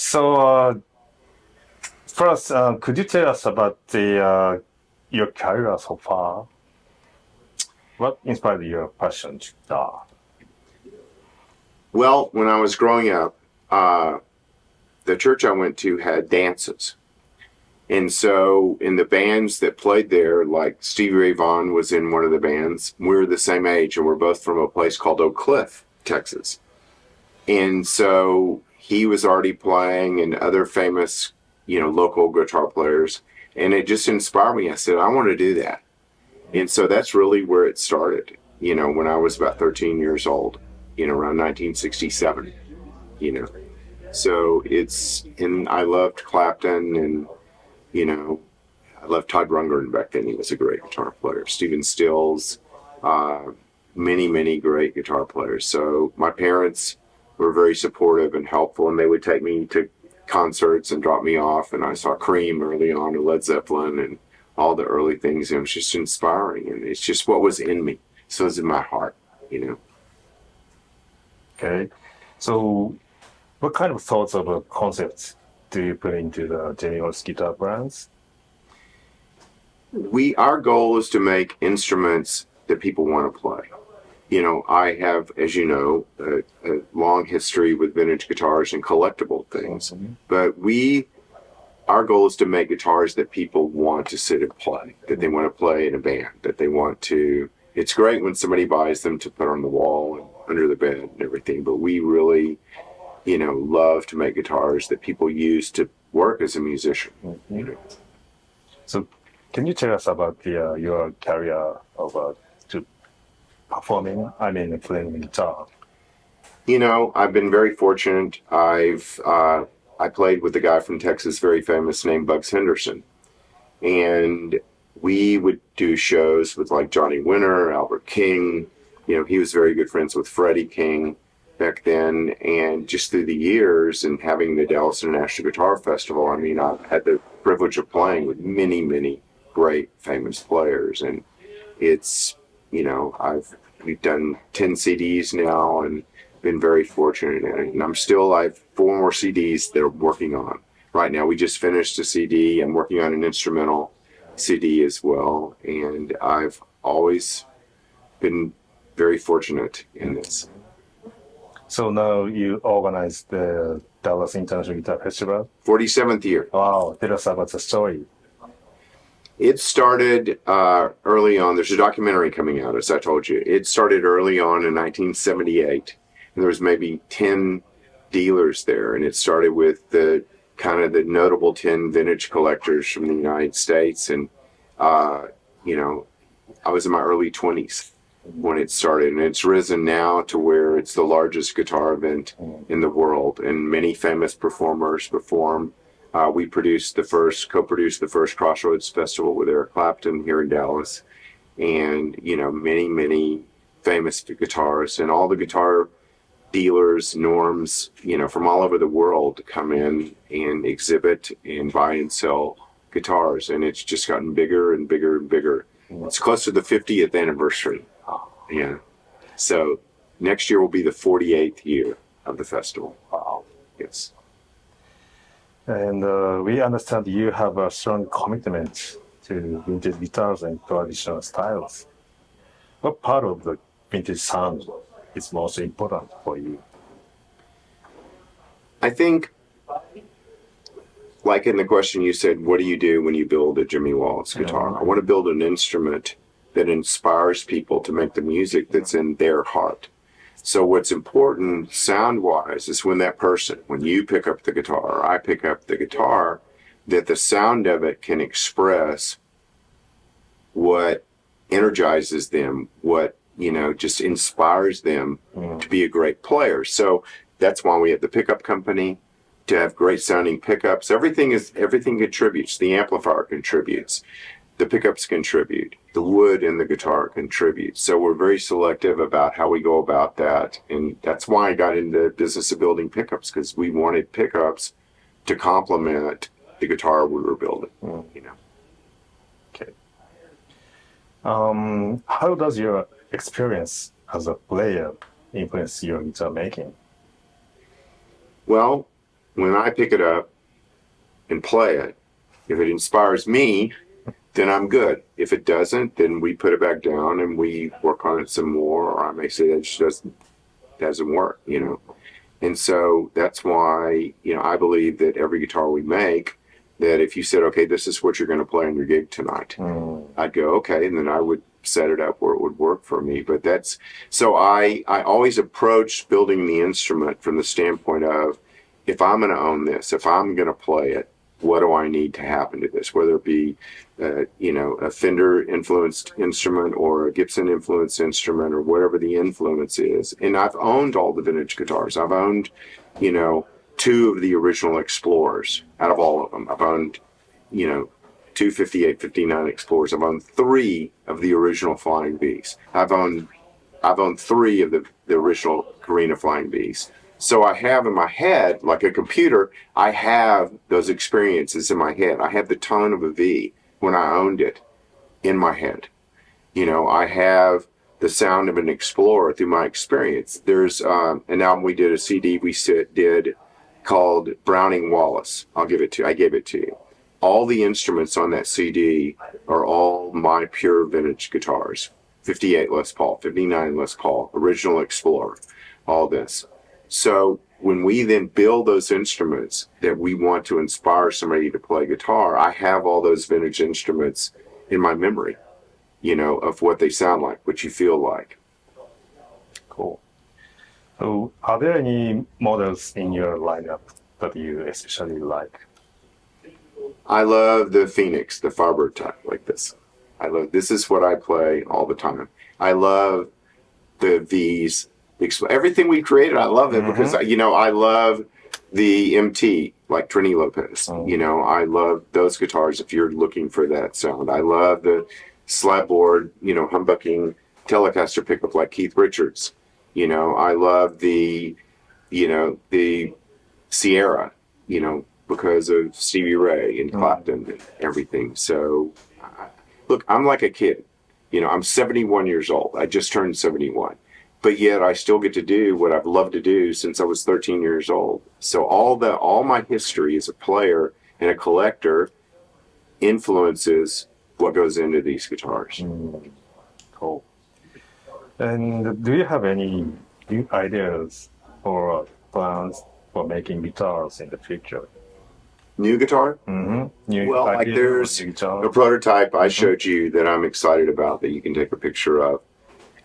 So, first, could you tell us about your career so far? What inspired your passion to guitar? Well, when I was growing up, the church I went to had dances. And so in the bands that played there, like Stevie Ray Vaughan was in one of the bands, we were the same age, and we're both from a place called Oak Cliff, Texas. And so he was already playing, and other famous, local guitar players. And it just inspired me. I said, I want to do that. And so that's really where it started, when I was about 13 years old, around 1967, So and I loved Clapton, and, I loved Todd Rundgren back then. He was a great guitar player. Stephen Stills, many, many great guitar players. So my parents were very supportive and helpful, and they would take me to concerts and drop me off. And I saw Cream early on, and Led Zeppelin, and all the early things. It was just inspiring, and it's just what was in me. So it's in my heart, Okay. So what kind of thoughts of concepts do you put into the JimmyWallace guitar brands? Our goal is to make instruments that people want to play. I have, as you know, a long history with vintage guitars and collectible things. Mm-hmm. But our goal is to make guitars that people want to sit and play, that they want to play in a band, that they want to. It's great when somebody buys them to put on the wall and under the bed and everything, but we really, love to make guitars that people use to work as a musician. Mm-hmm. So can you tell us about your career of playing guitar? I've been very fortunate. I played with a guy from Texas, very famous, named Bugs Henderson. And we would do shows with like Johnny Winter, Albert King. He was very good friends with Freddie King back then. And just through the years and having the Dallas International Guitar Festival, I've had the privilege of playing with many, many great famous players. And it's, we've done 10 CDs now and been very fortunate. And I have 4 more CDs that I'm working on right now. We just finished a CD. I'm working on an instrumental CD as well. And I've always been very fortunate in this. So now you organize the Dallas International Guitar Festival? 47th year. Wow, tell us about the story. It started early on. There's a documentary coming out, as I told you. It started early on in 1978, and there was maybe 10 dealers there, and it started with the notable 10 vintage collectors from the United States, and I was in my early 20s when it started, and it's risen now to where it's the largest guitar event in the world, and many famous performers perform. We co-produced the first Crossroads Festival with Eric Clapton here in Dallas, and many, many famous guitarists, and all the guitar dealers, norms, from all over the world come in and exhibit and buy and sell guitars, and it's just gotten bigger and bigger and bigger. It's close to the 50th anniversary. Yeah. So next year will be the 48th year of the festival. Wow. Yes. And we understand you have a strong commitment to vintage guitars and traditional styles. What part of the vintage sound is most important for you? I think, like in the question you said, what do you do when you build a Jimmy Wallace guitar? I want to build an instrument that inspires people to make the music that's in their heart. So what's important sound-wise is when you pick up the guitar, or I pick up the guitar, that the sound of it can express what energizes them, what, just inspires them to be a great player. So that's why we have the pickup company, to have great sounding pickups. Everything contributes. The amplifier contributes. The pickups contribute. The wood in the guitar contributes. So we're very selective about how we go about that. And that's why I got into the business of building pickups, because we wanted pickups to complement the guitar we were building, Okay. How does your experience as a player influence your guitar making? Well, when I pick it up and play it, if it inspires me, then I'm good. If it doesn't, then we put it back down and we work on it some more, or I may say that just doesn't work, And so that's why, I believe that every guitar we make, that if you said, okay, this is what you're going to play on your gig tonight, I'd go, okay, and then I would set it up where it would work for me. But so I always approach building the instrument from the standpoint of, if I'm going to own this, if I'm going to play it, what do I need to happen to this? Whether it be, a Fender-influenced instrument or a Gibson-influenced instrument, or whatever the influence is. And I've owned all the vintage guitars. I've owned, 2 of the original Explorers out of all of them. I've owned, 2 58, 59 Explorers. I've owned 3 of the original Flying V's. I've owned 3 of the original Carina Flying V's. So I have in my head, like a computer, I have those experiences in my head. I have the tone of a V when I owned it in my head. I have the sound of an Explorer through my experience. There's an album we did, a CD we did called Browning Wallace. I gave it to you. All the instruments on that CD are all my pure vintage guitars. 58 Les Paul, 59 Les Paul, original Explorer, all this. So when we then build those instruments that we want to inspire somebody to play guitar, I have all those vintage instruments in my memory, of what they sound like, what you feel like. Cool. So are there any models in your lineup that you especially like? I love the Phoenix, the Firebird type, like this. This is what I play all the time. I love the V's. Everything we created, I love it because, I love the MT, like Trini Lopez. I love those guitars if you're looking for that sound. I love the slabboard, humbucking Telecaster pickup like Keith Richards. I love the Sierra, because of Stevie Ray and Clapton and everything. So, look, I'm like a kid. I'm 71 years old. I just turned 71. But yet I still get to do what I've loved to do since I was 13 years old. So all my history as a player and a collector influences what goes into these guitars. Cool. And do you have any new ideas or plans for making guitars in the future? New guitar? Well, like there's a prototype I showed you that I'm excited about that you can take a picture of.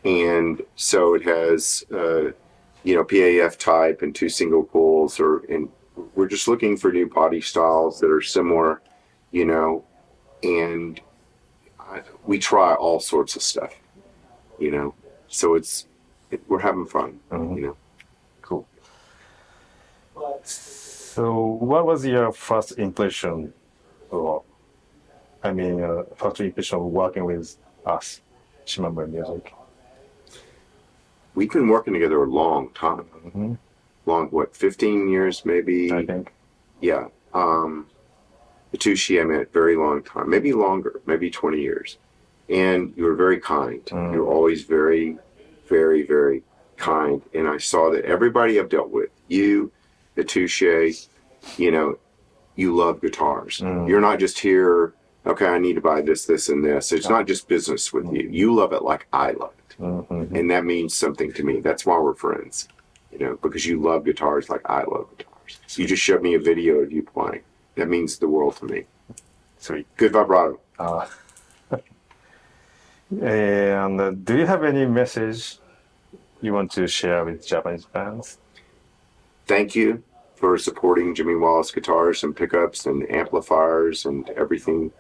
And so it has, PAF type and 2 single pulls, and we're just looking for new body styles that are similar, and we try all sorts of stuff, so we're having fun, Cool. So what was your first impression of working with us, Shimamura Music? We've been working together a long time. Long, 15 years maybe? I think. Yeah. Atushi, I met very long time, maybe longer, maybe 20 years. And you were very kind. You were always very, very, very kind. And I saw that everybody I've dealt with, you, Atushi, you love guitars. You're not just here, okay, I need to buy this, this, and this. It's not just business with you. You love it like I love it. And that means something to me. That's why we're friends, because you love guitars like I love guitars. You just showed me a video of you playing. That means the world to me. Sweet. Good vibrato. And do you have any message you want to share with Japanese fans? Thank you for supporting Jimmy Wallace guitars and pickups and amplifiers and everything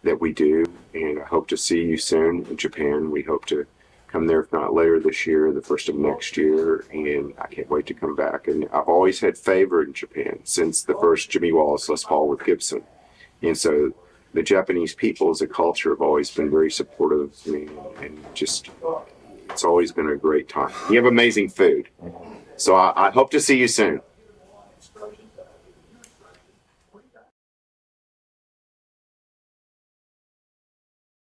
that we do. And I hope to see you soon in Japan. We hope to come there, if not later this year, the first of next year. And I can't wait to come back. And I've always had favor in Japan since the first Jimmy Wallace Les Paul with Gibson. And so the Japanese people as a culture have always been very supportive of me, and just, it's always been a great time. You have amazing food. So I hope to see you soon.